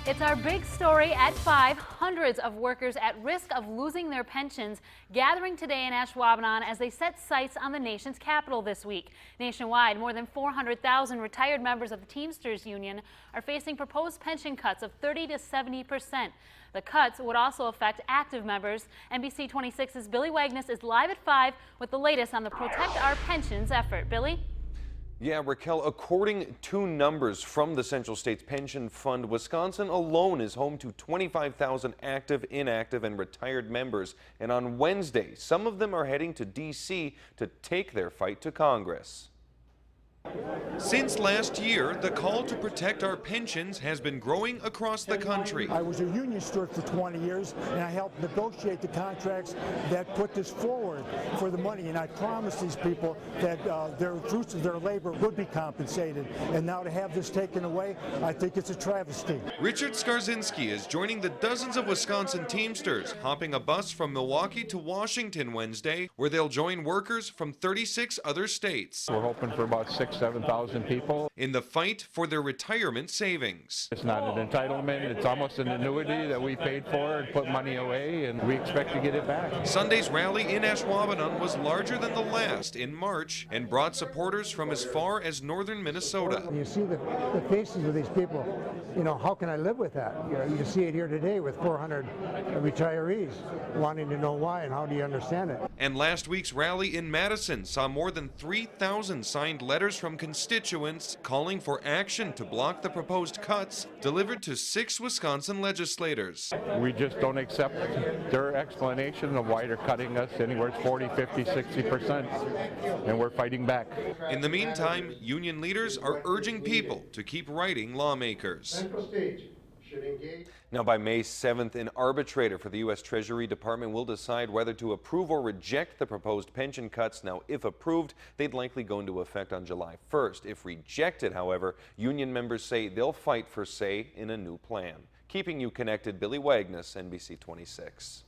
It's our big story at 5. Hundreds of workers at risk of losing their pensions gathering today in Ashwaubenon as they set sights on the nation's capital this week. Nationwide, more than 400,000 retired members of the Teamsters Union are facing proposed pension cuts of 30 to 70%. The cuts would also affect active members. NBC 26's Billy Wagner is live at 5 with the latest on the Protect Our Pensions effort. Billy? Yeah, Raquel, according to numbers from the Central States Pension Fund, Wisconsin alone is home to 25,000 active, inactive, and retired members. And on Wednesday, some of them are heading to D.C. to take their fight to Congress. Since last year, the call to protect our pensions has been growing across the country. I was a union steward for 20 years, and I helped negotiate the contracts that put this forward for the money. And I promised these people that their fruits of their labor would be compensated. And now to have this taken away, I think it's a travesty. Richard Skarzinski is joining the dozens of Wisconsin Teamsters, hopping a bus from Milwaukee to Washington Wednesday, where they'll join workers from 36 other states. We're hoping for about 7,000 people in the fight for their retirement savings. It's not an entitlement, it's almost an annuity that we paid for and put money away, and we expect to get it back. Sunday's rally in Ashwaubenon was larger than the last in March and brought supporters from as far as northern Minnesota. You see the faces of these people. You know, how can I live with that? You see it here today with 400 retirees wanting to know why and how do you understand it. And last week's rally in Madison saw more than 3,000 signed letters from constituents calling for action to block the proposed cuts delivered to 6 Wisconsin legislators. We just don't accept their explanation of why they're cutting us anywhere 40, 50, 60%, and we're fighting back. In the meantime, union leaders are urging people to keep writing lawmakers. Now, by May 7th, an arbitrator for the U.S. Treasury Department will decide whether to approve or reject the proposed pension cuts. Now, if approved, they'd likely go into effect on July 1st. If rejected, however, union members say they'll fight for say in a new plan. Keeping you connected, Billy Wagner, NBC 26.